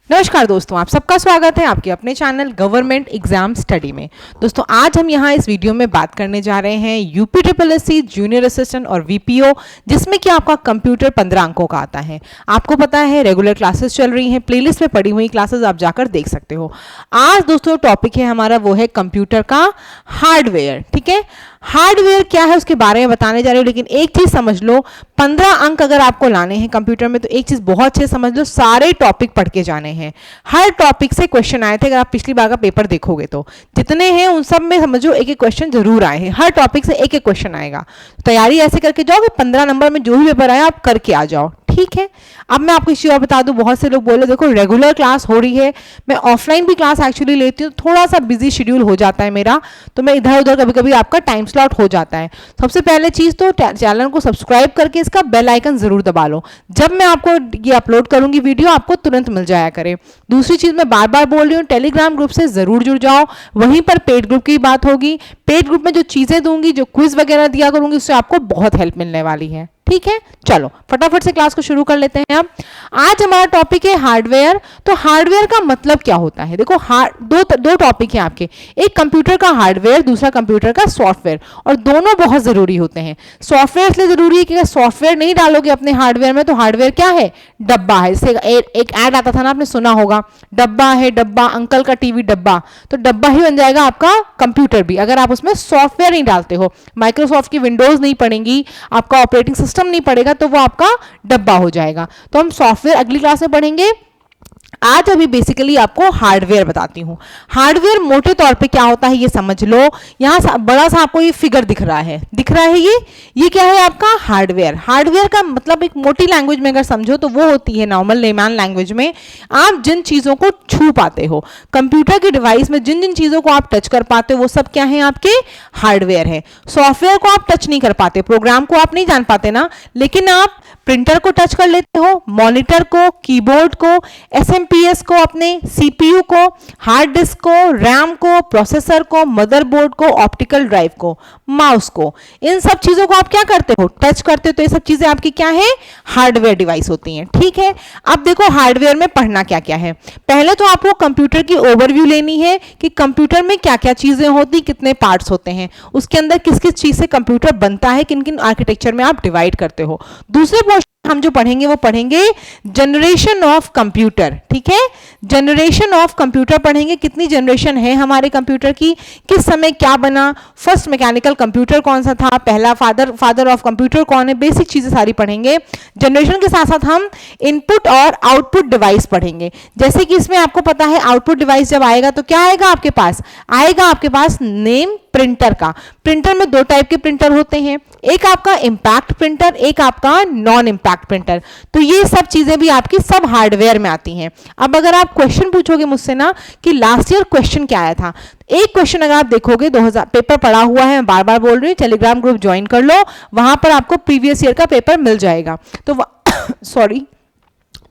नमस्कार दोस्तों, आप सबका स्वागत है आपके अपने चैनल गवर्नमेंट एग्जाम स्टडी में। दोस्तों आज हम यहाँ इस वीडियो में बात करने जा रहे हैं यूपी ट्रिपल जूनियर असिस्टेंट और वीपीओ, जिसमें कि आपका कंप्यूटर 15 अंकों का आता है। आपको पता है रेगुलर क्लासेस चल रही हैं, प्लेलिस्ट में पड़ी हुई क्लासेस आप जाकर देख सकते हो। आज दोस्तों टॉपिक है हमारा वो है कंप्यूटर का हार्डवेयर। ठीक है, हार्डवेयर क्या है उसके बारे में बताने जा रहे हो, लेकिन एक चीज समझ लो, 15 अंक अगर आपको लाने हैं कंप्यूटर में तो एक चीज बहुत अच्छे समझ लो, सारे टॉपिक पढ़ के जाने हैं। हर टॉपिक से क्वेश्चन आए थे, अगर आप पिछली बार का पेपर देखोगे तो जितने हैं उन सब में समझो एक एक क्वेश्चन जरूर आए हैं। हर टॉपिक से एक एक क्वेश्चन आएगा। तैयारी ऐसे करके जाओ कि 15 नंबर में जो भी पेपर आए आप करके आ जाओ। ठीक है, अब मैं आपको इस चीज और बता दूं, बहुत से लोग बोले देखो रेगुलर क्लास हो रही है, मैं ऑफलाइन भी क्लास एक्चुअली लेती हूँ, थोड़ा सा बिजी शेड्यूल हो जाता है मेरा, तो मैं इधर उधर कभी कभी आपका टाइम स्लॉट हो जाता है। सबसे पहले चीज तो चैनल को सब्सक्राइब करके इसका बेल आइकन जरूर दबा लो, जब मैं आपको ये अपलोड करूंगी वीडियो आपको तुरंत मिल जाया करे। दूसरी चीज मैं बार बार बोल रही हूँ, टेलीग्राम ग्रुप से जरूर जुड़ जाओ, वहीं पर पेड ग्रुप की बात होगी। पेड ग्रुप में जो चीजें दूंगी, जो क्विज वगैरह दिया करूंगी, उससे आपको बहुत हेल्प मिलने वाली है। ठीक है, चलो फटाफट से क्लास को शुरू कर लेते हैं। अब आज हमारा टॉपिक है हार्डवेयर। तो हार्डवेयर का मतलब क्या होता है? देखो दो टॉपिक हैं आपके, एक कंप्यूटर का हार्डवेयर, दूसरा कंप्यूटर का सॉफ्टवेयर, और दोनों बहुत जरूरी होते हैं। सॉफ्टवेयर इसलिए जरूरी है कि अगर सॉफ्टवेयर नहीं डालोगे अपने हार्डवेयर में तो हार्डवेयर क्या है? डब्बा है। जैसे एक ऐड आता था ना, आपने सुना होगा, डब्बा है डब्बा, अंकल का टीवी डब्बा, तो डब्बा ही बन जाएगा आपका कंप्यूटर भी, अगर आप उसमें सॉफ्टवेयर नहीं डालते हो। माइक्रोसॉफ्ट की विंडोज नहीं पड़ेंगी, आपका ऑपरेटिंग सिस्टम नहीं पड़ेगा, तो वो आपका डब्बा हो जाएगा। तो हम सॉफ्टवेयर अगली क्लास में पढ़ेंगे। आज अभी बेसिकली आपको हार्डवेयर बताती हूँ। हार्डवेयर मोटे तौर पे क्या होता है ये समझ लो। यहाँ बड़ा सा आपको ये फिगर दिख रहा है ये क्या है आपका हार्डवेयर। हार्डवेयर का मतलब एक मोटी लैंग्वेज में अगर समझो तो वो होती है, नॉर्मल लेमैन लैंग्वेज में, आप जिन चीजों को छू पाते हो कंप्यूटर के डिवाइस में, जिन जिन चीजों को आप टच कर पाते हो वो सब क्या है? आपके हार्डवेयर है। सॉफ्टवेयर को आप टच नहीं कर पाते, प्रोग्राम को आप नहीं जान पाते ना, लेकिन आप प्रिंटर को टच कर लेते हो, मॉनिटर को, कीबोर्ड को, एसएमपीएस को, अपने सीपीयू को, हार्ड डिस्क को, रैम को, प्रोसेसर को, मदरबोर्ड को, ऑप्टिकल ड्राइव को, माउस को, इन सब चीजों को आप क्या करते हो? टच करते हो। तो ये सब चीजें आपकी क्या है? हार्डवेयर डिवाइस होती हैं। ठीक है, अब देखो हार्डवेयर में पढ़ना क्या क्या है। पहले तो आपको कंप्यूटर की ओवरव्यू लेनी है कि कंप्यूटर में क्या क्या चीजें होती, कितने पार्ट्स होते हैं, उसके अंदर किस किस चीज से कंप्यूटर बनता है, किन किन आर्किटेक्चर में आप डिवाइड करते हो। दूसरे हम जो पढ़ेंगे वो पढ़ेंगे जनरेशन ऑफ कंप्यूटर। ठीक है, जनरेशन ऑफ कंप्यूटर पढ़ेंगे, कितनी जनरेशन है हमारे कंप्यूटर की, किस समय क्या बना, फर्स्ट मैकेनिकल कंप्यूटर कौन सा था, पहला फादर ऑफ कंप्यूटर कौन है, बेसिक चीजें सारी पढ़ेंगे। जनरेशन के साथ साथ हम इनपुट और आउटपुट डिवाइस पढ़ेंगे। जैसे कि इसमें आपको पता है आउटपुट डिवाइस जब आएगा तो क्या आएगा आपके पास? आएगा आपके पास नेम प्रिंटर का। प्रिंटर में दो टाइप के प्रिंटर होते हैं, एक आपका इंपैक्ट प्रिंटर, एक आपका नॉन इंपैक्ट प्रिंटर। तो ये सब चीजें भी आपकी सब हार्डवेयर में आती हैं। अब अगर आप क्वेश्चन पूछोगे मुझसे ना कि लास्ट ईयर क्वेश्चन क्या आया था, एक क्वेश्चन अगर आप देखोगे 2000 पेपर पड़ा हुआ है, मैं बार बार बोल रही हूँ, टेलीग्राम ग्रुप ज्वाइन कर लो, वहां पर आपको प्रीवियस ईयर का पेपर मिल जाएगा। तो सॉरी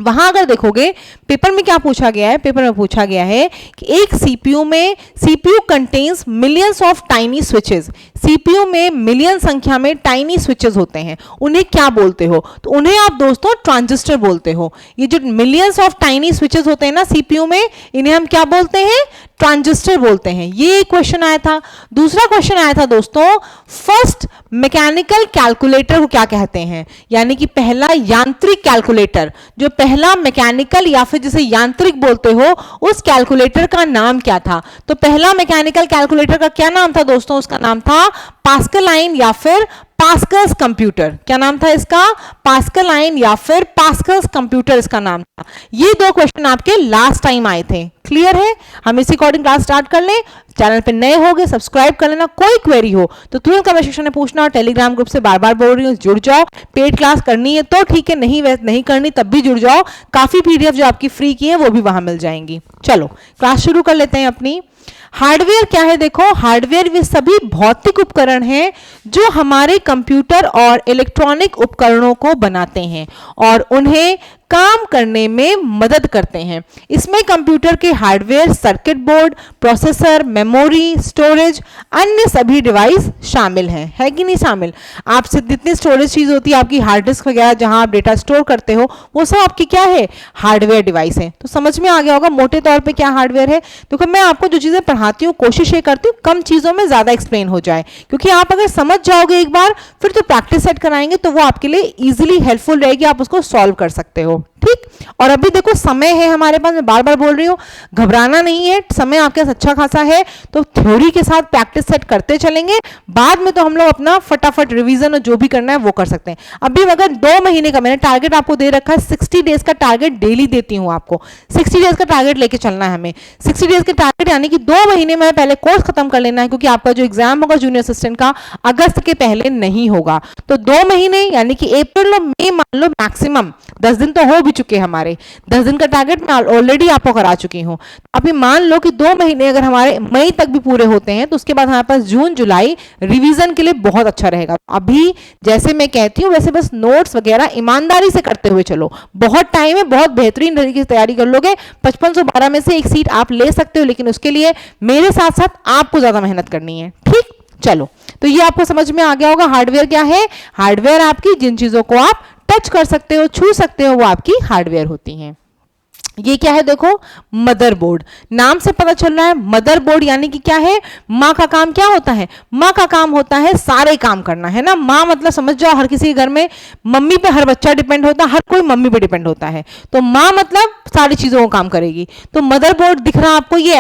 वहां अगर देखोगे पेपर में क्या पूछा गया है, पेपर में पूछा गया है कि एक CPU contains millions of tiny switches. CPU में मिलियन संख्या में टाइनी स्विचेस होते हैं, उन्हें क्या बोलते हो? तो उन्हें आप दोस्तों ट्रांजिस्टर बोलते हो। ये जो मिलियंस ऑफ टाइनी स्विचेस होते हैं ना सीपीयू में, इन्हें हम क्या बोलते हैं? ट्रांजिस्टर बोलते हैं। ये क्वेश्चन आया था। दूसरा क्वेश्चन आया था दोस्तों, फर्स्ट मैकेनिकल कैलकुलेटर को क्या कहते हैं, यानी कि पहला यांत्रिक कैलकुलेटर, जो पहला मैकेनिकल या फिर जिसे यांत्रिक बोलते हो, उस कैलकुलेटर का नाम क्या था? तो पहला मैकेनिकल कैलकुलेटर का क्या नाम था दोस्तों? उसका नाम था पास्कलाइन या फिर पास्कल्स कंप्यूटर। क्या नाम था इसका? पास्कलाइन या फिर पास्कल्स कंप्यूटर इसका नाम था। ये दो क्वेश्चन आपके लास्ट टाइम आए थे। क्लियर है? हम इसी अकॉर्डिंग क्लास स्टार्ट कर लें। चैनल पे नए होगे सब्सक्राइब कर लेना, कोई क्वेरी हो तो तुरंत कमेंट सेक्शन में पूछना, और टेलीग्राम ग्रुप से बार बार बोल रही हूँ जुड़ जाओ। पेड क्लास करनी है तो ठीक है, नहीं करनी तब भी जुड़ जाओ, काफी पीडीएफ जो आपकी फ्री की है वो भी वहां मिल जाएंगी। चलो क्लास शुरू कर लेते हैं अपनी। हार्डवेयर क्या है? देखो हार्डवेयर वे सभी भौतिक उपकरण हैं जो हमारे कंप्यूटर और इलेक्ट्रॉनिक उपकरणों को बनाते हैं और उन्हें काम करने में मदद करते हैं। इसमें कंप्यूटर के hardware, circuit board, processor, memory, storage, अन्य सभी डिवाइस शामिल हैं। है कि नहीं शामिल? आपसे जितनी स्टोरेज चीज होती है, आपकी हार्ड डिस्क वगैरह जहां आप डेटा स्टोर करते हो, वो सब आपकी क्या है? हार्डवेयर डिवाइस है। तो समझ में आ गया होगा मोटे तौर पे क्या हार्डवेयर है। देखो मैं आपको जो चीजें पढ़ाती हूँ कोशिश ये करती हूँ कम चीजों में ज्यादा एक्सप्लेन हो जाए, क्योंकि आप अगर समझ जाओगे एक बार, फिर तो प्रैक्टिस सेट कराएंगे तो वो आपके लिए इजीली हेल्पफुल रहेगी, आप उसको सॉल्व कर सकते हो। ठीक। और अभी देखो समय है हमारे पास, मैं बार बार बोल रही हूँ, घबराना नहीं है, समय आपके पास अच्छा खासा है, तो थ्योरी के साथ प्रैक्टिस सेट करते चलेंगे। बाद में तो हम लोग अपना फटाफट रिवीजन और जो भी करना है वो कर सकते हैं। अभी अगर 2 महीने का मैंने टारगेट आपको दे रखा है, 60 डेज का टारगेट डेली देती हूँ आपको, 60 डेज का टारगेट लेके चलना है हमें। 60 डेज के टारगेट यानी कि 2 महीने में पहले कोर्स खत्म कर लेना है, क्योंकि आपका जो एग्जाम होगा जूनियर असिस्टेंट का अगस्त के पहले नहीं होगा। तो 2 महीने यानी कि अप्रैल और मई मान लो, मैक्सिमम 10 दिन तो हो भी चुके हैं हमारे, 10 दिन का टारगेट मैं ऑलरेडी आपको करा चुकी हूँ। अभी मान लो कि 2 महीने अगर हमारे मई तक भी पूरे होते हैं, तो उसके बाद हमारे पास जून जुलाई रिवीजन के लिए बहुत अच्छा रहेगा। अभी जैसे मैं कहती हूँ वैसे बस नोट्स वगैरह ईमानदारी से करते हुए चलो, बहुत टाइम है, बहुत बेहतरीन तरीके से तैयारी कर लोगे, 5512 में से एक सीट आप ले सकते हो, लेकिन उसके लिए मेरे साथ साथ आपको ज्यादा मेहनत करनी है। ठीक, चलो तो ये आपको समझ में आ गया होगा हार्डवेयर क्या है। हार्डवेयर आपकी जिन चीजों को आप टच कर सकते हो, छू सकते हो, वो आपकी हार्डवेयर होती हैं। ये क्या है? देखो मदरबोर्ड, नाम से पता चल रहा है मदरबोर्ड यानी कि क्या है? माँ का काम क्या होता है? माँ का काम होता है सारे काम करना, है ना। माँ मतलब समझ जाओ हर किसी के घर में मम्मी पे हर बच्चा डिपेंड होता है, हर कोई मम्मी पे डिपेंड होता है, तो माँ मतलब सारी चीजों को काम करेगी। तो मदरबोर्ड दिख रहा है आपको, ये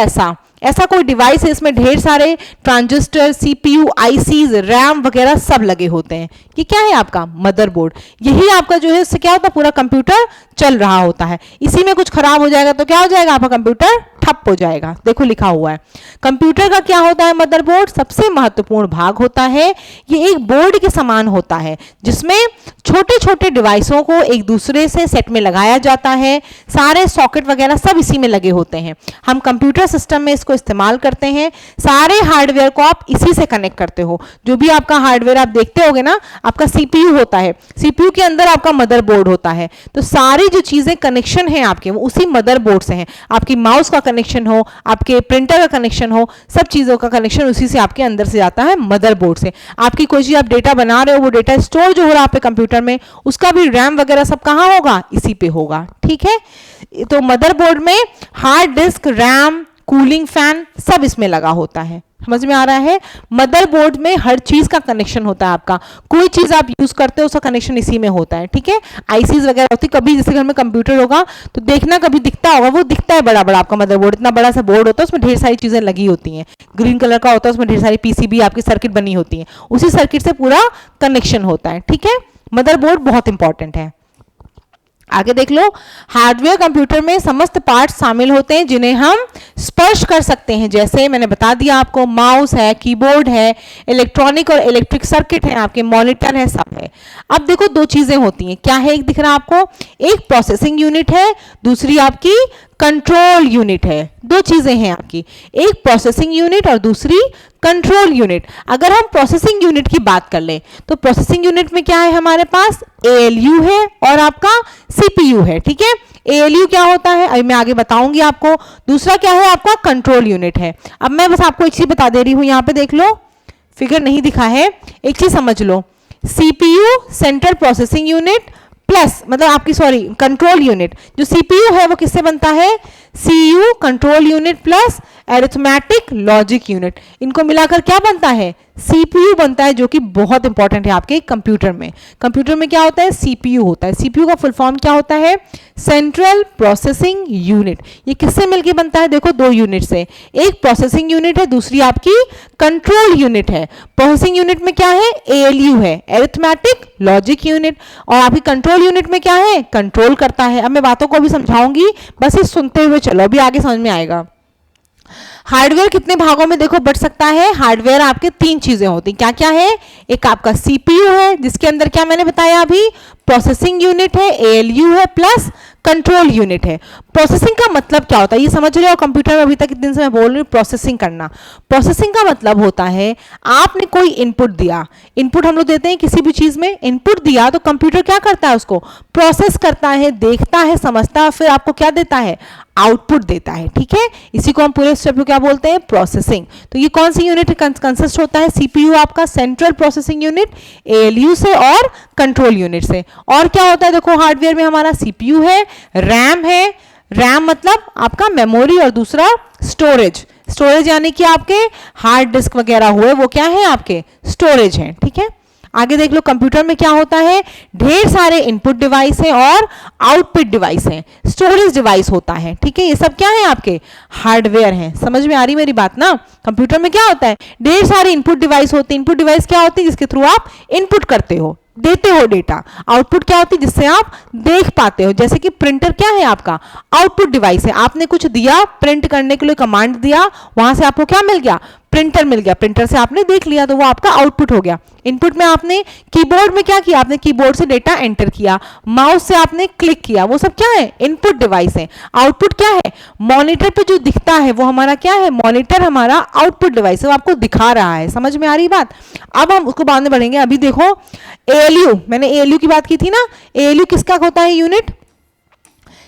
ऐसा कोई डिवाइस है, इसमें ढेर सारे ट्रांजिस्टर, सीपीयू, आईसीज, रैम वगैरह सब लगे होते हैं। ये क्या है? आपका मदरबोर्ड। यही आपका जो है इससे क्या होता है? पूरा कंप्यूटर चल रहा होता है। इसी में कुछ खराब हो जाएगा तो क्या हो जाएगा? आपका कंप्यूटर ठप हो जाएगा। देखो लिखा हुआ है कंप्यूटर का क्या होता है? मदरबोर्ड सबसे महत्वपूर्ण भाग होता है। ये एक बोर्ड के समान होता है जिसमें छोटे छोटे डिवाइसों को एक दूसरे से सेट में लगाया जाता है। सारे सॉकेट वगैरह सब इसी में लगे होते हैं। हम कंप्यूटर सिस्टम में इसको इस्तेमाल करते हैं। सारे हार्डवेयर को आप इसी से कनेक्ट करते हो। जो भी आपका हार्डवेयर आप देखते होगे ना, आपका सीपीयू होता है, सीपीयू के अंदर आपका मदरबोर्ड होता है। तो सारी जो चीजें कनेक्शन है आपके, वो उसी मदरबोर्ड से हैं। आपकी माउस का कनेक्शन हो, आपके प्रिंटर का कनेक्शन हो, सब चीजों का कनेक्शन उसी से आपके अंदर से जाता है, मदरबोर्ड से। आपकी कोई चीज आप डेटा बना रहे हो, वो डेटा स्टोर जो हो रहा है आपके कंप्यूटर में, उसका भी रैम वगैरह सब कहां होगा? इसी पे होगा। ठीक है, तो मदरबोर्ड में hard disk, RAM, cooling fan सब इसमें लगा होता है। समझ में आ रहा है? मदरबोर्ड में हर चीज का कनेक्शन होता है आपका। कोई चीज आप यूज करते हो उसका कनेक्शन इसी में होता है। ठीक है, आईसीज वगैरह होती है। कभी जैसे घर में कंप्यूटर होगा तो देखना, कभी दिखता होगा, वो दिखता है बड़ा बड़ा आपका मदरबोर्ड, इतना बड़ा सा बोर्ड होता है, उसमें ढेर सारी चीजें लगी होती हैं, ग्रीन कलर का होता है, उसमें ढेर सारी पीसीबी आपकी सर्किट बनी होती है, उसी सर्किट से पूरा कनेक्शन होता है। ठीक है, मदरबोर्ड बहुत इंपॉर्टेंट है। आगे देख लो, हार्डवेयर कंप्यूटर में समस्त पार्ट्स शामिल होते हैं जिन्हें हम स्पर्श कर सकते हैं। जैसे मैंने बता दिया आपको, माउस है, कीबोर्ड है, इलेक्ट्रॉनिक और इलेक्ट्रिक सर्किट है, आपके मॉनिटर है, सब है। अब देखो दो चीजें होती हैं, क्या है? एक दिख रहा है आपको, एक प्रोसेसिंग यूनिट है, दूसरी आपकी कंट्रोल यूनिट है। दो चीजें हैं आपकी, एक प्रोसेसिंग यूनिट और दूसरी कंट्रोल यूनिट। अगर हम प्रोसेसिंग यूनिट की बात कर लें तो प्रोसेसिंग यूनिट में क्या है हमारे पास? एएलयू है और आपका सीपीयू है। ठीक है, एएलयू क्या होता है अभी मैं आगे बताऊंगी आपको। दूसरा क्या है? आपका कंट्रोल यूनिट है। अब मैं बस आपको एक चीज बता दे रही हूं, यहां पे देख लो, फिगर नहीं दिखा है, एक चीज समझ लो, CPU central processing unit plus मतलब आपकी कंट्रोल यूनिट, जो सीपीयू है वो किससे बनता है? CU control unit plus arithmetic logic unit, इनको मिलाकर क्या बनता है? सीपीयू बनता है, जो कि बहुत इंपॉर्टेंट है आपके कंप्यूटर में। कंप्यूटर में क्या होता है? सीपीयू होता है। सीपीयू का फुल फॉर्म क्या होता है? Central processing unit. ये किससे मिलकर बनता है? देखो दो यूनिट से, एक प्रोसेसिंग यूनिट है, दूसरी आपकी कंट्रोल यूनिट है। प्रोसेसिंग यूनिट में क्या है? एएलयू है, अरिथमेटिक लॉजिक यूनिट, और आपकी कंट्रोल यूनिट में क्या है? कंट्रोल करता है। अब मैं बातों को भी समझाऊंगी, बस ये सुनते हुए चलो, अभी आगे समझ में आएगा। हार्डवेयर कितने भागों में देखो बट सकता है? हार्डवेयर आपके तीन चीजें होती, क्या क्या है? एक आपका सीपीयू है, जिसके अंदर क्या मैंने बताया अभी? प्रोसेसिंग यूनिट है, एएलयू है, प्लस कंट्रोल यूनिट है। प्रोसेसिंग का मतलब क्या होता है ये समझ रहे हो? कंप्यूटर में अभी तक कितने दिन से मैं बोल रही हूँ प्रोसेसिंग करना। प्रोसेसिंग का मतलब होता है आपने कोई इनपुट दिया, इनपुट हम लोग देते हैं किसी भी चीज में, इनपुट दिया तो कंप्यूटर क्या करता है, उसको प्रोसेस करता है, देखता है, समझता है, फिर आपको क्या देता है, आउटपुट देता है। ठीक है, इसी को हम पूरे स्टेप को क्या बोलते हैं, प्रोसेसिंग। तो ये कौन सी यूनिट कंसिस्ट होता है, सीपीयू आपका सेंट्रल प्रोसेसिंग यूनिट, एएलयू से और कंट्रोल यूनिट से। और क्या होता है देखो, हार्डवेयर में हमारा सीपीयू है, रैम है, रैम मतलब आपका मेमोरी, और दूसरा स्टोरेज, स्टोरेज यानी कि आपके हार्ड डिस्क वगैरह हुए वो क्या है, आपके स्टोरेज हैं। ठीक है, आगे देख लो कंप्यूटर में क्या होता है, ढेर सारे इनपुट डिवाइस हैं और आउटपुट डिवाइस हैं, स्टोरेज डिवाइस होता है। ठीक है, ये सब क्या है, आपके हार्डवेयर हैं। समझ में आ रही मेरी बात ना? कंप्यूटर में क्या होता है, ढेर सारे इनपुट डिवाइस होते हैं। इनपुट डिवाइस क्या होती है, जिसके थ्रू आप इनपुट करते हो, देते हो डेटा। आउटपुट क्या होती है, जिससे आप देख पाते हो। जैसे कि प्रिंटर क्या है, आपका आउटपुट डिवाइस है। आपने कुछ दिया प्रिंट करने के लिए, कमांड दिया, वहां से आपको क्या मिल गया, प्रिंटर मिल गया, प्रिंटर से आपने देख लिया तो वो आपका आउटपुट हो गया। इनपुट में आपने कीबोर्ड में क्या किया, आपने कीबोर्ड से डेटा एंटर किया, माउस से आपने क्लिक किया, वो सब क्या है, इनपुट डिवाइस है। आउटपुट क्या है, मॉनिटर पे जो दिखता है वो हमारा क्या है, मॉनिटर हमारा आउटपुट डिवाइस है, वो आपको दिखा रहा है। समझ में आ रही बात? अब हम उसको बाद में बढ़ेंगे। अभी देखो एएलयू, मैंने एएलयू की बात की थी ना, एएलयू किसका होता है यूनिट,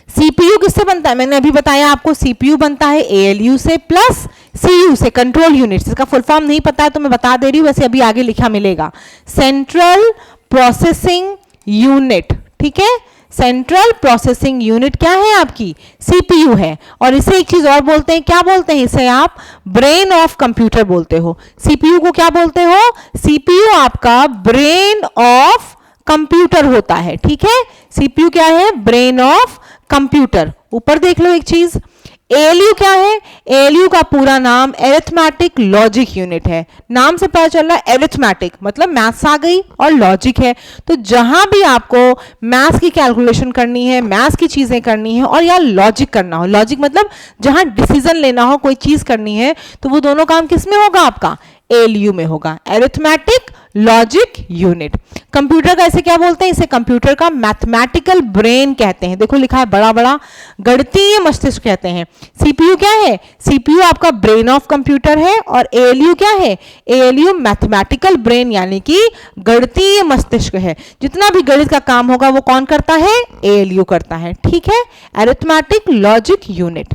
सीपीयू किससे बनता है, मैंने अभी बताया आपको, सीपीयू बनता है एएलयू से प्लस सीयू से, कंट्रोल यूनिट। इसका फुल फॉर्म नहीं पता है तो मैं बता दे रही हूं, वैसे अभी आगे लिखा मिलेगा, सेंट्रल प्रोसेसिंग यूनिट। ठीक है, सेंट्रल प्रोसेसिंग यूनिट क्या है, आपकी सीपीयू है। और इसे एक चीज और बोलते हैं, क्या बोलते हैं इसे, आप ब्रेन ऑफ कंप्यूटर बोलते हो। सीपीयू को क्या बोलते हो, सीपीयू आपका ब्रेन ऑफ कंप्यूटर होता है। ठीक है, सीपीयू क्या है, ब्रेन ऑफ कंप्यूटर। ऊपर देख लो एक चीज, एएलयू क्या है, एएलयू का पूरा नाम अरिथमेटिक लॉजिक यूनिट है। नाम से पता चल रहा है अरिथमेटिक मतलब मैथ्स आ गई, और लॉजिक है। तो जहां भी आपको मैथ्स की कैलकुलेशन करनी है, मैथ्स की चीजें करनी है, और या लॉजिक करना हो, लॉजिक मतलब जहां डिसीजन लेना हो, कोई चीज करनी है, तो वो दोनों काम किस में होगा, आपका एएलयू में होगा, अरिथमेटिक लॉजिक यूनिट। कंप्यूटर का इसे क्या बोलते हैं, इसे कंप्यूटर का मैथमेटिकल ब्रेन कहते हैं। देखो लिखा है बड़ा बड़ा, गणितीय मस्तिष्क कहते हैं। सीपीयू क्या है, सीपीयू आपका ब्रेन ऑफ कंप्यूटर है, और एएलयू क्या है, एएलयू मैथमेटिकल ब्रेन यानी कि गणितीय मस्तिष्क है। जितना भी गणित का काम होगा वो कौन करता है, एएलयू करता है। ठीक है, अरिथमेटिक लॉजिक यूनिट।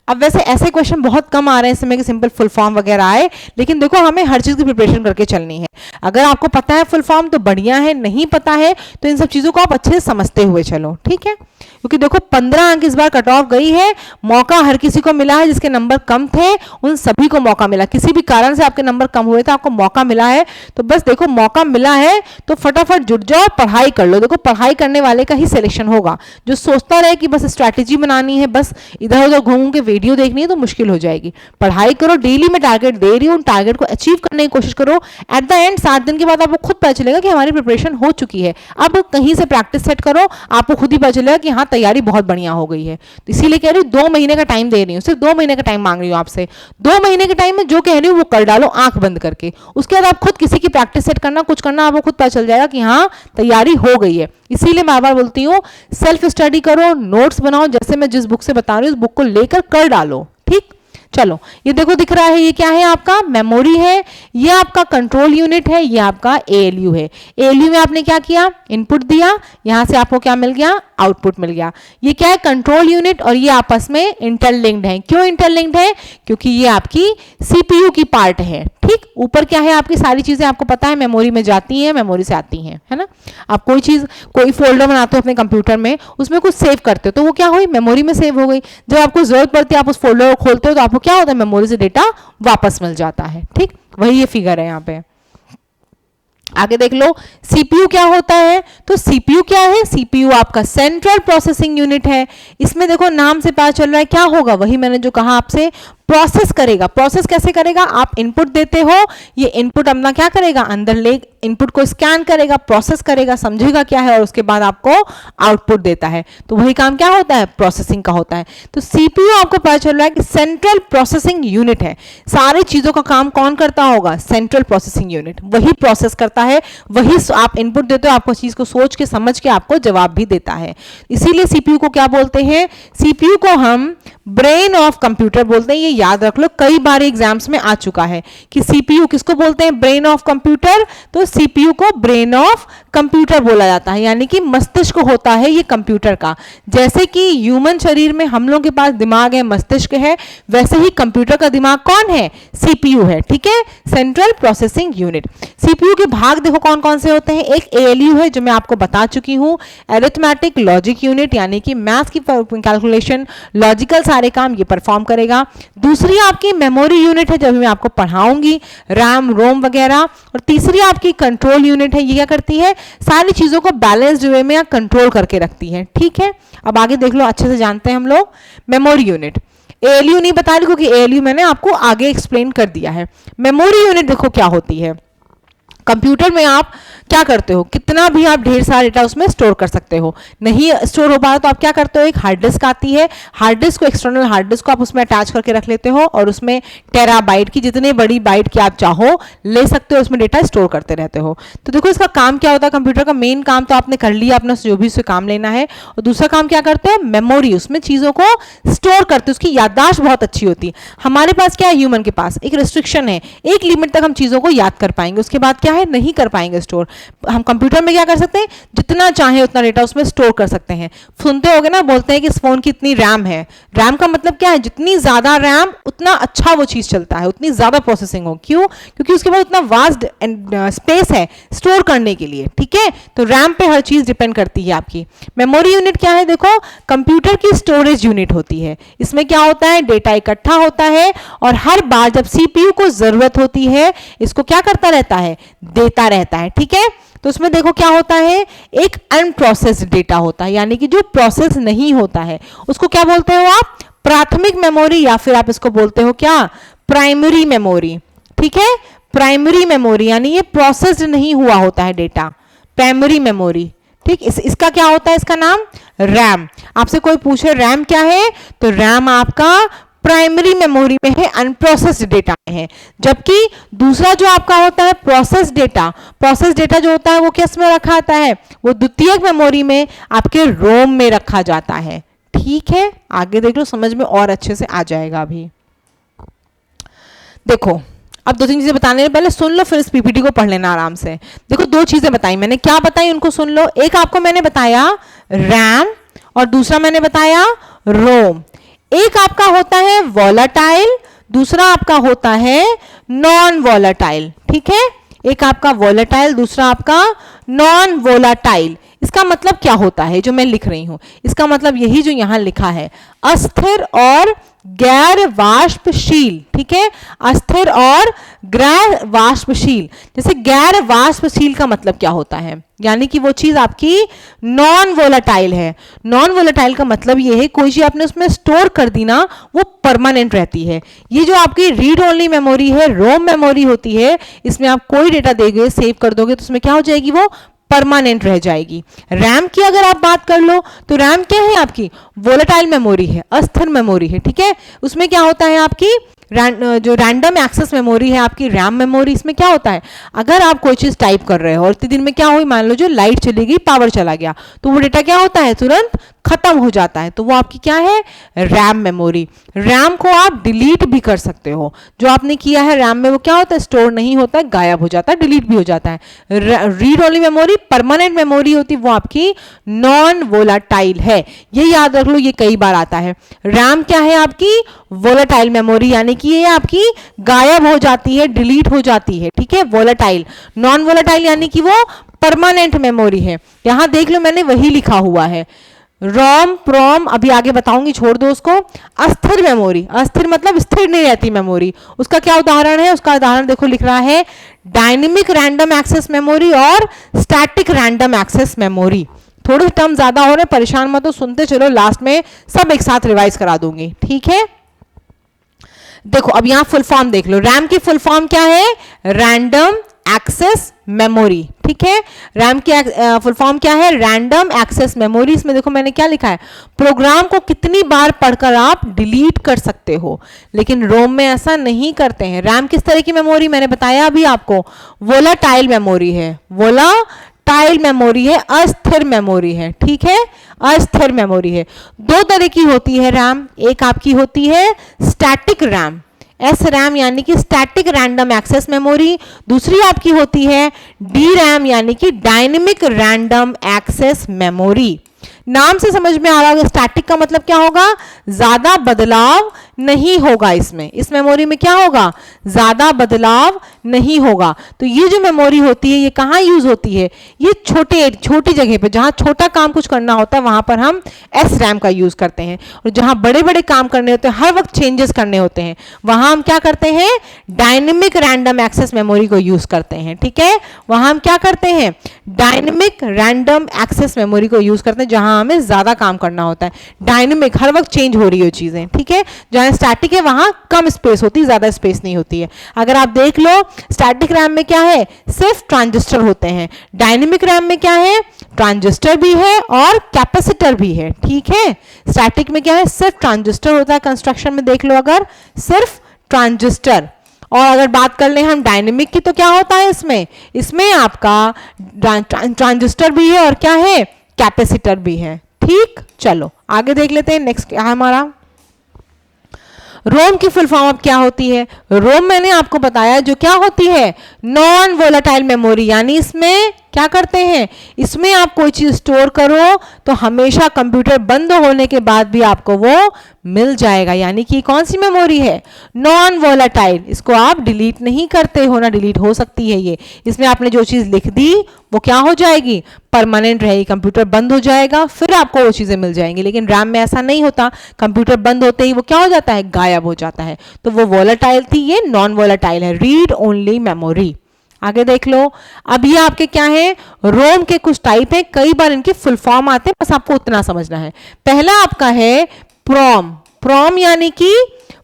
अब वैसे ऐसे क्वेश्चन बहुत कम आ रहे हैं इस समय, कि सिंपल फुल फॉर्म वगैरह आए, लेकिन देखो हमें हर चीज की प्रिपरेशन करके चलनी है। अगर आपको पता है फुल फॉर्म तो बढ़िया है, नहीं पता है तो इन सब चीजों को आप अच्छे से समझते हुए चलो। ठीक है, क्योंकि देखो 15 अंक इस बार कट ऑफ गई है, मौका हर किसी को मिला है, जिसके नंबर कम थे उन सभी को मौका मिला। किसी भी कारण से आपके नंबर कम हुए थे, आपको मौका मिला है, तो बस देखो मौका मिला है तो फटाफट जुट जाओ, पढ़ाई कर लो। देखो पढ़ाई करने वाले का ही सिलेक्शन होगा। जो सोचता रहे कि बस स्ट्रैटेजी बनानी है, बस इधर उधर घूम के वीडियो देखनी है, तो मुश्किल हो जाएगी। पढ़ाई करो, डेली में टारगेट दे रही हूँ, उन टारगेट को अचीव करने की कोशिश करो। एट द एंड 7 दिन के बाद आपको खुद पता चलेगा कि हमारी प्रिपरेशन हो चुकी है। अब कहीं से प्रैक्टिस सेट करो, आपको खुद ही पता चलेगा कि हाँ तैयारी बहुत बढ़िया हो गई है। तो इसीलिए कह रही हूँ 2 महीने का टाइम दे रही हूँ, सिर्फ 2 महीने का टाइम मांग रही हूँ आपसे। 2 महीने के टाइम में जो कह रही हूँ वो कर डालो आंख बंद करके। उसके बाद आप खुद किसी की प्रैक्टिस सेट करना, कुछ करना, आपको खुद पता चल जाएगा कि हाँ तैयारी हो गई है। इसीलिए मैं बार बोलती हूँ सेल्फ स्टडी करो, नोट्स बनाओ, जैसे मैं जिस बुक से बता रही हूँ उस बुक को लेकर कर डालो। ठीक, चलो ये देखो दिख रहा है, ये क्या है, आपका मेमोरी है, ये आपका कंट्रोल यूनिट है, ये आपका एएलयू है। एएलयू में आपने क्या किया, इनपुट दिया, यहां से आपको क्या मिल गया, आउटपुट मिल गया। ये क्या है, कंट्रोल यूनिट, और ये आपस में इंटरलिंक्ड है। क्यों इंटरलिंक्ड है, क्योंकि ये आपकी सीपीयू की पार्ट है। ठीक, ऊपर क्या है, आपकी सारी चीजें आपको पता है मेमोरी में जाती हैं, मेमोरी से आती हैं, है ना। आप कोई चीज, कोई फोल्डर बनाते हो अपने कंप्यूटर में, उसमें कुछ सेव करते हो तो वो क्या हुई, मेमोरी में सेव हो गई। जब आपको जरूरत पड़ती है आप उस फोल्डर को खोलते हो तो आपको क्या होता है, मेमोरी से डेटा वापस मिल जाता है। ठीक, वही ये फिगर है यहाँ पे। आगे देख लो सीपीयू क्या होता है, तो सीपीयू क्या है, सीपीयू आपका सेंट्रल प्रोसेसिंग यूनिट है। इसमें देखो नाम से पता चल रहा है क्या होगा, वही मैंने जो कहा आपसे, प्रोसेस करेगा। प्रोसेस कैसे करेगा? आप इनपुट देते हो, ये इनपुट अपना क्या करेगा, अंदर ले इनपुट को स्कैन करेगा, प्रोसेस करेगा, समझेगा क्या है और उसके बाद आपको आउटपुट देता है। तो वही काम क्या होता है, प्रोसेसिंग का होता है। तो सीपीयू आपको पता चल रहा है कि सेंट्रल प्रोसेसिंग यूनिट है। सारी चीजों का काम कौन करता होगा, सेंट्रल प्रोसेसिंग यूनिट, वही प्रोसेस करता है, वही आप इनपुट देते हो, आपको चीज को सोच के समझ के आपको जवाब भी देता है। इसीलिए सीपीयू को क्या बोलते हैं, सीपीयू को हम ब्रेन ऑफ कंप्यूटर बोलते हैं। ये याद रख लो, कई बार एग्जाम्स में आ चुका है कि सीपीयू किसको बोलते हैं, ब्रेन ऑफ कंप्यूटर। तो सीपीयू को ब्रेन ऑफ कंप्यूटर बोला जाता है, यानी कि मस्तिष्क होता है ये कंप्यूटर का। जैसे कि ह्यूमन शरीर में हम लोगों के पास दिमाग है, मस्तिष्क है, वैसे ही कंप्यूटर का दिमाग कौन है, सीपीयू है। ठीक है, सेंट्रल प्रोसेसिंग यूनिट। सीपीयू के भाग देखो कौन कौन से होते हैं। एक एएलयू है जो मैं आपको बता चुकी हूं, अरिथमेटिक लॉजिक यूनिट, यानी कि मैथ्स की कैलकुलेशन, लॉजिकल सारे काम ये परफॉर्म करेगा। दूसरी आपकी मेमोरी यूनिट है, जब मैं आपको पढ़ाऊंगी, रैम रोम वगैरह। और तीसरी आपकी कंट्रोल यूनिट है, ये क्या करती है, सारी चीजों को बैलेंस्ड वे में या कंट्रोल करके रखती है। ठीक है, अब आगे देख लो, अच्छे से जानते हैं हम लोग मेमोरी यूनिट। एएलयू नहीं बता रही क्योंकि एएलयू मैंने आपको आगे एक्सप्लेन कर दिया है। मेमोरी यूनिट देखो क्या होती है। कंप्यूटर में आप क्या करते हो, कितना भी आप ढेर सारा डेटा उसमें स्टोर कर सकते हो। नहीं स्टोर हो पा तो आप क्या करते हो, एक हार्ड डिस्क आती है, हार्ड डिस्क को, एक्सटर्नल हार्ड डिस्क को आप उसमें अटैच करके रख लेते हो और उसमें टेराबाइट की, जितने बड़ी बाइट की आप चाहो ले सकते हो, उसमें डेटा स्टोर करते रहते हो। तो देखो इसका काम क्या होता है, कंप्यूटर का मेन काम तो आपने कर लिया अपना, जो भी उससे काम लेना है। और दूसरा काम क्या करते हैं, मेमोरी, उसमें चीजों को स्टोर करते, उसकी याददाश्त बहुत अच्छी होती है। हमारे पास क्या है, ह्यूमन के पास एक रिस्ट्रिक्शन है, एक लिमिट तक हम चीजों को याद कर पाएंगे, उसके बाद क्या है, नहीं कर पाएंगे स्टोर। हम कंप्यूटर में क्या कर सकते हैं, जितना चाहे उतना डेटा उसमें स्टोर कर सकते हैं। सुनते होगे ना, बोलते हैं कि इस फोन की इतनी रैम है। रैम का मतलब क्या है, जितनी ज्यादा रैम उतना अच्छा वो चीज चलता है, उतनी ज्यादा प्रोसेसिंग हो। क्यों? क्योंकि उसके बाद उतना वास्ट स्पेस है स्टोर करने के लिए। ठीक है, तो रैम पे हर चीज डिपेंड करती है आपकी। मेमोरी यूनिट क्या है, देखो कंप्यूटर की स्टोरेज यूनिट होती है। इसमें क्या होता है, डेटा इकट्ठा होता है और हर बार जब सीपीयू को जरूरत होती है, इसको क्या करता रहता है, देता रहता है। ठीक है, तो उसमें देखो क्या होता है, एक अनप्रोसेस्ड डेटा होता है, यानी कि जो प्रोसेस नहीं होता है उसको क्या बोलते हो आप, प्राथमिक मेमोरी, या फिर आप इसको बोलते हो क्या, प्राइमरी मेमोरी। ठीक है, प्राइमरी मेमोरी यानी ये प्रोसेस्ड नहीं हुआ होता है डेटा, प्राइमरी मेमोरी। ठीक, इसका क्या होता है, इसका नाम रैम। आपसे कोई पूछे रैम क्या है, तो रैम आपका प्राइमरी मेमोरी में है, अनप्रोसेस्ड डेटा में है। जबकि दूसरा जो आपका होता है प्रोसेस डेटा, प्रोसेस डेटा जो होता है वो किस में रखा जाता है, वो द्वितीयक मेमोरी में, आपके रोम में रखा जाता है। ठीक है, आगे देख लो, समझ में और अच्छे से आ जाएगा। अभी देखो, अब दो तीन चीजें बताने से पहले सुन लो, फिर इस पीपीटी को पढ़ लेना आराम से। देखो दो चीजें बताई मैंने, क्या बताई उनको सुन लो। एक आपको मैंने बताया रैम और दूसरा मैंने बताया रोम। एक आपका होता है वॉलेटाइल, दूसरा आपका होता है नॉन वॉलेटाइल। ठीक है, एक आपका वॉलेटाइल, दूसरा आपका नॉन वॉलेटाइल। इसका मतलब क्या होता है जो मैं लिख रही हूं, इसका मतलब यही जो यहां लिखा है, अस्थिर और गैर वाष्पशील। ठीक है, अस्थिर और गैर वाष्पशील। जैसे गैर वाष्पशील का मतलब क्या होता है, यानी कि वो चीज आपकी नॉन वोलेटाइल है। नॉन वोलेटाइल का मतलब ये है कोई चीज आपने उसमें स्टोर कर दी ना, वो परमानेंट रहती है। ये जो आपकी रीड ओनली मेमोरी है, रोम मेमोरी होती है, इसमें आप कोई डेटा देंगे, सेव कर दोगे तो उसमें क्या हो जाएगी, वो परमानेंट रह जाएगी। रैम की अगर आप बात कर लो तो रैम क्या है, आपकी वोलेटाइल मेमोरी है, अस्थिर मेमोरी है। ठीक है, उसमें क्या होता है, आपकी जो रैंडम एक्सेस मेमोरी है आपकी रैम मेमोरी। इसमें क्या होता है, अगर आप कोई चीज टाइप कर रहे हो और इतने दिन में क्या हुई, मान लो जो लाइट चली गई, पावर चला गया, तो वो डेटा क्या होता है, तुरंत खत्म हो जाता है। तो वो आपकी क्या है, रैम मेमोरी। रैम को आप डिलीट भी कर सकते हो, जो आपने किया है रैम में वो क्या होता है, स्टोर नहीं होता है, गायब हो जाता है, डिलीट भी हो जाता है। Read only memory permanent memory होती है, वो आपकी नॉन वोलेटाइल है। ये याद रख लो, ये कई बार आता है। रैम क्या है, आपकी वोलेटाइल मेमोरी, यानी कि ये आपकी गायब हो जाती है, डिलीट हो जाती है। ठीक है, वोलेटाइल। नॉन वोलेटाइल यानी कि वो परमानेंट मेमोरी है। यहां देख लो मैंने वही लिखा हुआ है, रोम प्रोम, अभी आगे बताऊंगी, छोड़ दो उसको। अस्थिर मेमोरी, अस्थिर मतलब स्थिर नहीं रहती मेमोरी। उसका क्या उदाहरण है, उसका उदाहरण देखो लिख रहा है, डायनेमिक रैंडम एक्सेस मेमोरी और स्टैटिक रैंडम एक्सेस मेमोरी। थोड़े टर्म ज्यादा हो रहे, परेशान मत हो, सुनते चलो, लास्ट में सब एक साथ रिवाइज करा दूंगी। ठीक है, देखो अब यहाँ फुल फॉर्म देख लो, रैम की फुल फॉर्म क्या है? Random access memory. ठीक है, रैम की फुल फॉर्म क्या है? Random access memory. इसमें देखो मैंने क्या लिखा है, प्रोग्राम को कितनी बार पढ़कर आप डिलीट कर सकते हो, लेकिन रोम में ऐसा नहीं करते हैं। रैम किस तरह की मेमोरी, मैंने बताया अभी आपको, वोलाटाइल मेमोरी है, वोलाटाइल मेमोरी है, अस्थिर मेमोरी है। ठीक है, अस्थिर मेमोरी है। दो तरह की होती है रैम, एक आपकी होती है स्टैटिक रैम, एस रैम यानी कि स्टैटिक रैंडम एक्सेस मेमोरी, दूसरी आपकी होती है डी रैम यानी कि डायनेमिक रैंडम एक्सेस मेमोरी। नाम से समझ में आ रहा होगा, स्टैटिक का मतलब क्या होगा? ज्यादा बदलाव नहीं होगा इसमें, इस मेमोरी में क्या होगा? ज्यादा बदलाव नहीं होगा। तो ये जो मेमोरी होती है ये कहाँ यूज होती है? ये छोटी जगह पे, जहां छोटा काम कुछ करना होता है वहां पर हम एस रैम का यूज करते हैं, और जहां बड़े बड़े काम करने होते हैं, हर वक्त चेंजेस करने होते हैं, वहां हम क्या करते हैं? डायनेमिक रैंडम एक्सेस मेमोरी को यूज करते हैं। ठीक है, वहां हम क्या करते हैं? डायनेमिक रैंडम एक्सेस मेमोरी को यूज करते हैं, जहां हमें ज्यादा काम करना होता है। डायनेमिक, हर वक्त चेंज हो रही हो चीजें। ठीक है, जहां स्टैटिक है वहां कम स्पेस होती है, ज्यादा स्पेस नहीं होती है। अगर आप देख लो स्टैटिक रैम में क्या है? सिर्फ ट्रांजिस्टर होते हैं। डायनेमिक रैम में क्या है? ट्रांजिस्टर भी है और कैपेसिटर भी है। ठीक है, स्टैटिक में क्या है? सिर्फ ट्रांजिस्टर होता है। कंस्ट्रक्शन में देख लो, अगर सिर्फ ट्रांजिस्टर। और अगर बात कर ले हम डायनेमिक की, तो क्या होता है इसमें आपका ट्रांजिस्टर भी है और क्या है? कैपेसिटर भी है। ठीक, चलो आगे देख लेते हैं। नेक्स्ट क्या है हमारा? रोम की फुल फॉर्म अब क्या होती है? रोम मैंने आपको बताया जो क्या होती है? नॉन वोलाटाइल मेमोरी, यानी इसमें क्या करते हैं? इसमें आप कोई चीज स्टोर करो तो हमेशा कंप्यूटर बंद होने के बाद भी आपको वो मिल जाएगा। यानी कि कौन सी मेमोरी है? Non volatile. इसको आप डिलीट नहीं करते हो, ना डिलीट हो सकती है ये। इसमें आपने जो चीज लिख दी वो क्या हो जाएगी? परमानेंट रहेगी। कंप्यूटर बंद हो जाएगा फिर आपको वो चीजें मिल जाएंगी, लेकिन रैम में ऐसा नहीं होता। कंप्यूटर बंद होते ही वो क्या हो जाता है? गायब हो जाता है। तो वो वोलाटाइल थी, ये नॉन वोलाटाइल है, रीड ओनली मेमोरी। आगे देख लो, अब ये आपके क्या है? रोम के कुछ टाइप है, कई बार इनके फुल फॉर्म आते हैं, बस आपको उतना समझना है। पहला आपका है प्रोम। प्रोम यानी कि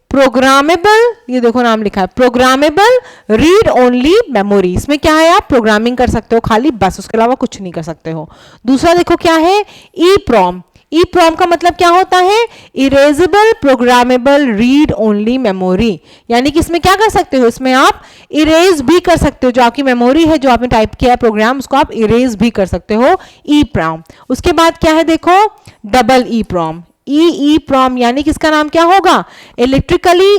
प्रोग्रामेबल, ये देखो नाम लिखा है, प्रोग्रामेबल रीड ओनली मेमोरी। इसमें क्या है? आप प्रोग्रामिंग कर सकते हो खाली, बस, उसके अलावा कुछ नहीं कर सकते हो। दूसरा देखो क्या है? ई प्रोम। ई प्रोम का मतलब क्या होता है? Erasable programmable read only memory. यानी कि इसमें क्या कर सकते हो? इसमें आप इरेज भी कर सकते हो, जो आपकी मेमोरी है, जो आपने टाइप किया है प्रोग्राम, उसको आप इरेज भी कर सकते हो। ई प्रोम। उसके बाद क्या है? देखो डबल ई प्रोम। ई प्रोम यानी कि इसका नाम क्या होगा? Electrically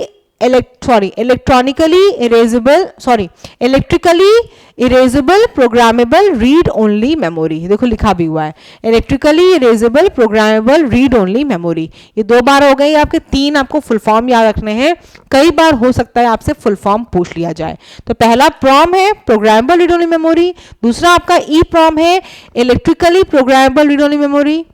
erasable programmable read only memory. देखो लिखा भी हुआ है, electrically erasable programmable read only memory. ये दो बार हो गई आपके, तीन आपको फुल फॉर्म याद रखने हैं। कई बार हो सकता है आपसे फुल फॉर्म पूछ लिया जाए। तो पहला प्रोम है प्रोग्रामेबल रीड ओनली मेमोरी, दूसरा आपका ई प्रोम है electrically programmable read only memory,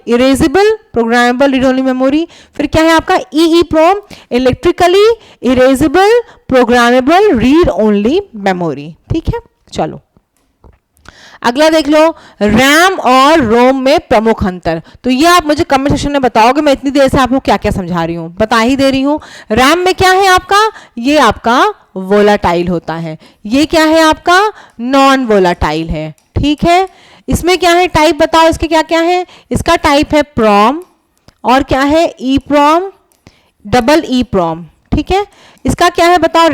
erasable programmable read only memory. फिर क्या है आपका? E PROM electrically erasable programmable read only memory. ठीक है, चलो अगला देख लो, रैम और रोम में प्रमुख अंतर। तो ये आप मुझे कमेंट सेक्शन में बताओगे। मैं इतनी देर से आपको क्या क्या समझा रही हूँ, बता ही दे रही हूँ। रैम में क्या है आपका? ये आपका वोलाटाइल होता है। ये क्या है आपका? नॉन वोलाटाइल है। ठीक है, इसमें क्या है? टाइप बताओ इसके क्या क्या है? इसका टाइप है प्रोम, और क्या है? ई प्रोम, डबल ई प्रोम। ठीक है, इसका क्या है बताओ?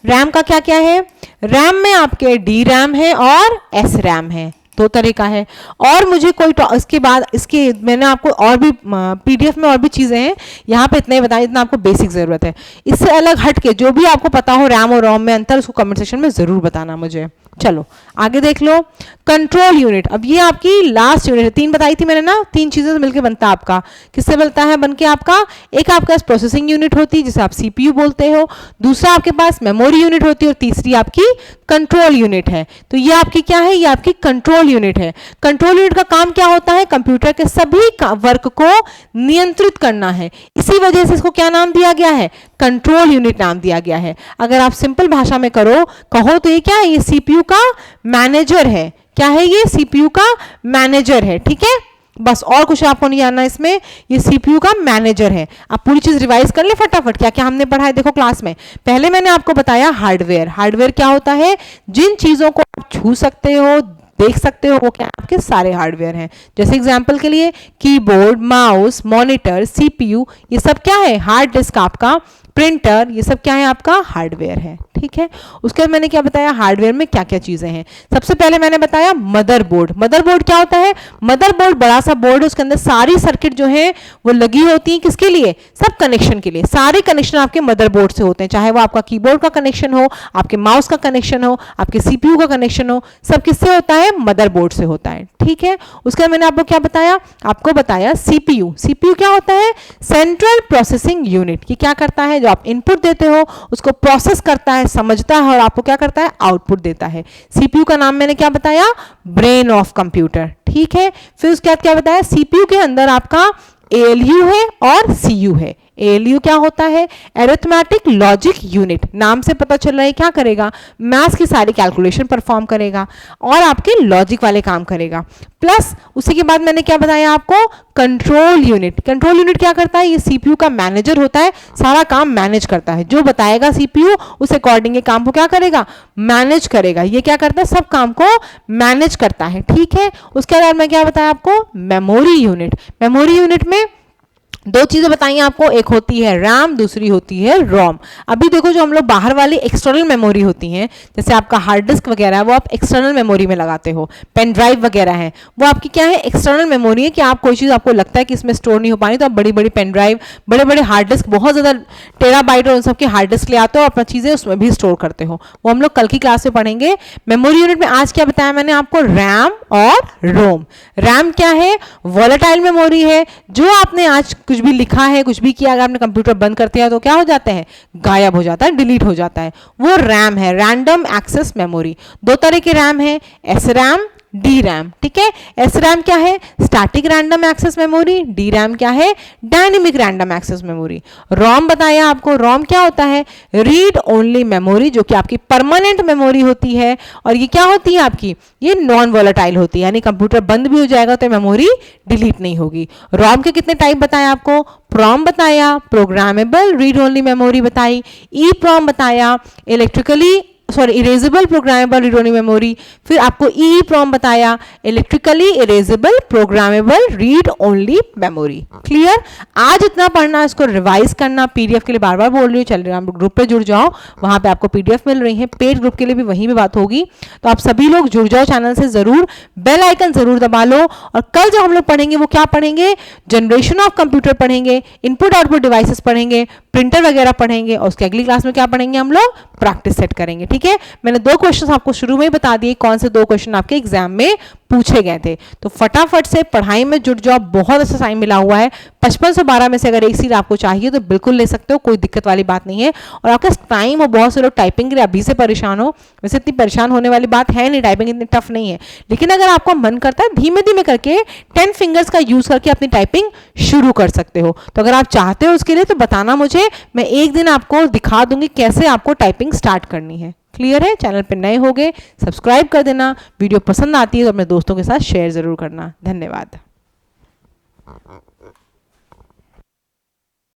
रैम का क्या क्या है? रैम में आपके डी रैम है और एस रैम है, दो तरह का है। और मुझे कोई इसके बाद इसके मैंने आपको और भी पीडीएफ में और भी चीज़ें हैं, यहाँ पे इतना ही बताया, इतना आपको बेसिक ज़रूरत है। इससे अलग हट के जो भी आपको पता हो रैम और रोम में अंतर, उसको कमेंट सेक्शन में ज़रूर बताना मुझे। चलो आगे देख लो, कंट्रोल यूनिट। अब ये आपकी लास्ट यूनिट है, तीन बताई थी मैंने ना, तीन चीज़ें से मिलकर बनता है आपका। किससे बनता है? बनके आपका एक आपके पास प्रोसेसिंग यूनिट होती है जिसे आप सीपीयू बोलते हो, दूसरा आपके पास मेमोरी यूनिट होती है, और तीसरी आपकी कंट्रोल यूनिट है। तो ये आपकी क्या है? ये आपकी कंट्रोल यूनिट है। कंट्रोल यूनिट का काम क्या होता है? कंप्यूटर के सभी वर्क को नियंत्रित करना है। इसी वजह से इसको क्या नाम दिया गया है? कंट्रोल यूनिट नाम दिया गया है। अगर आप सिंपल भाषा में कहो तो ये क्या है? ये सीपीयू का मैनेजर है। क्या है ये? सीपीयू का मैनेजर है। ठीक है, बस, और कुछ आपको नहीं जानना इसमें। ये सीपीयू का मैनेजर है। आप पूरी चीज रिवाइज कर ले फटाफट, क्या क्या हमने पढ़ा है देखो क्लास में। पहले मैंने आपको बताया हार्डवेयर। हार्डवेयर क्या होता है? जिन चीजों को आप छू सकते हो, देख सकते हो, वो क्या आपके सारे हार्डवेयर हैं। जैसे एग्जांपल के लिए कीबोर्ड, माउस, मॉनिटर, सीपीयू, ये सब क्या है? हार्ड डिस्क आपका, प्रिंटर, ये सब क्या है? आपका हार्डवेयर है। ठीक है, उसके बाद मैंने क्या बताया हार्डवेयर में क्या क्या चीजें हैं। सबसे पहले मैंने बताया मदरबोर्ड। मदरबोर्ड क्या होता है? मदरबोर्ड बड़ा सा बोर्ड है, उसके अंदर सारी सर्किट जो है वो लगी होती है। किसके लिए? सब कनेक्शन के लिए। सारे कनेक्शन आपके मदरबोर्ड से होते हैं, चाहे वो आपका कीबोर्ड का कनेक्शन हो, आपके माउस का कनेक्शन हो, आपके सीपीयू का कनेक्शन हो, सब किससे होता है? मदरबोर्ड से होता है। ठीक है, उसके बाद मैंने आपको क्या बताया? आपको बताया सीपीयू। सीपीयू क्या होता है? Central processing unit. ये क्या करता है? जो आप इनपुट देते हो उसको प्रोसेस करता है, समझता है और आपको क्या करता है? आउटपुट देता है। सीपीयू का नाम मैंने क्या बताया? Brain of computer. ठीक है, फिर उसके बाद क्या बताया? सीपीयू के अंदर आपका एएलयू है और सीयू है। एएलयू क्या होता है? Arithmetic logic unit. नाम से पता चल रहा है क्या करेगा? मैथ्स की सारी कैलकुलेशन परफॉर्म करेगा और आपके लॉजिक वाले काम करेगा। प्लस उसी के बाद मैंने क्या बताया आपको? Control unit. कंट्रोल यूनिट क्या करता है? ये सीपीयू का मैनेजर होता है, सारा काम मैनेज करता है। जो बताएगा सीपीयू उस अकॉर्डिंग ये काम को क्या करेगा? मैनेज करेगा। ये क्या करता है? सब काम को मैनेज करता है। ठीक है, उसके बाद मैं क्या बताया आपको? Memory unit. मेमोरी यूनिट में दो चीजें बताई आपको, एक होती है रैम, दूसरी होती है रोम। अभी देखो जो हम लोग बाहर वाली एक्सटर्नल मेमोरी होती हैं, जैसे आपका हार्ड डिस्क वगैरह है, वो आप एक्सटर्नल मेमोरी में लगाते हो। पेन ड्राइव वगैरह है, वो आपकी क्या है? एक्सटर्नल मेमोरी है कि आप कोई चीज़ आपको लगता है कि इसमें स्टोर नहीं हो पानी, तो आप बड़ी बड़ी पेन ड्राइव, बड़े बड़े हार्ड डिस्क, बहुत ज़्यादा टेराबाइट और उन सबके हार्ड डिस्क ले आते हो, अपना चीज़ें उसमें भी स्टोर करते हो। वो हम लोग कल की क्लास में पढ़ेंगे। मेमोरी यूनिट में आज क्या बताया मैंने आपको? रैम और रोम। रैम क्या है? वॉलेटाइल मेमोरी है। जो आपने आज कुछ भी लिखा है, कुछ भी किया, अगर आपने कंप्यूटर बंद करते हैं तो क्या हो जाता है? गायब हो जाता है, डिलीट हो जाता है। वो रैम है, रैंडम एक्सेस मेमोरी। दो तरह के रैम है, एस रैम, डी रैम। ठीक है, एस रैम क्या है? Static random access memory. D RAM क्या है? Dynamic random access memory. ROM बताया आपको। रोम क्या होता है? रीड ओनली मेमोरी, जो कि आपकी परमानेंट मेमोरी होती है। और ये क्या होती है आपकी? ये नॉन वॉलेटाइल होती है, यानी कंप्यूटर बंद भी हो जाएगा तो मेमोरी डिलीट नहीं होगी। रोम के कितने टाइप बताया आपको? प्रॉम बताया, प्रोग्रामेबल रीड ओनली मेमोरी बताई। ई प्रॉम बताया, erasable programmable read only memory. फिर आपको ई प्रॉम बताया, electrically erasable programmable read only memory. Clear? आज इतना पढ़ना, इसको रिवाइज करना। पीडीएफ के लिए बार बार बोल रही हूँ, टेलीग्राम ग्रुप पे जुड़ जाओ, वहां पे आपको पीडीएफ मिल रही है। पेड ग्रुप के लिए भी वहीं भी बात होगी, तो आप सभी लोग जुड़ जाओ चैनल से जरूर। बेल आइकन जरूर दबा लो। और कल जो हम लोग पढ़ेंगे वो क्या पढ़ेंगे? जनरेशन ऑफ कंप्यूटर पढ़ेंगे, इनपुट आउटपुट डिवाइसेस पढ़ेंगे, प्रिंटर वगैरह पढ़ेंगे, और उसके अगली क्लास में क्या पढ़ेंगे हम लोग? प्रैक्टिस सेट करेंगे। ठीक है, मैंने दो क्वेश्चन आपको शुरू में ही बता दिए, कौन से दो क्वेश्चन आपके एग्जाम में पूछे गए थे। तो फटाफट से पढ़ाई में जुट जाओ, बहुत अच्छा टाइम मिला हुआ है। 55 से 12 में से अगर एक सीट आपको चाहिए तो बिल्कुल ले सकते हो, कोई दिक्कत वाली बात नहीं है। और आपके टाइम हो, बहुत से लोग टाइपिंग के लिए अभी से परेशान हो, वैसे इतनी परेशान होने वाली बात है नहीं, टाइपिंग इतनी टफ नहीं है। लेकिन अगर आपका मन करता है, धीमे धीमे करके 10 फिंगर्स का यूज करके अपनी टाइपिंग शुरू कर सकते हो। तो अगर आप चाहते हो उसके लिए तो बताना मुझे, मैं एक दिन आपको दिखा दूंगी कैसे आपको टाइपिंग स्टार्ट करनी है। क्लियर है? चैनल पर नए हो गए सब्सक्राइब कर देना। वीडियो पसंद आती है तो अपने दोस्तों के साथ शेयर जरूर करना। धन्यवाद।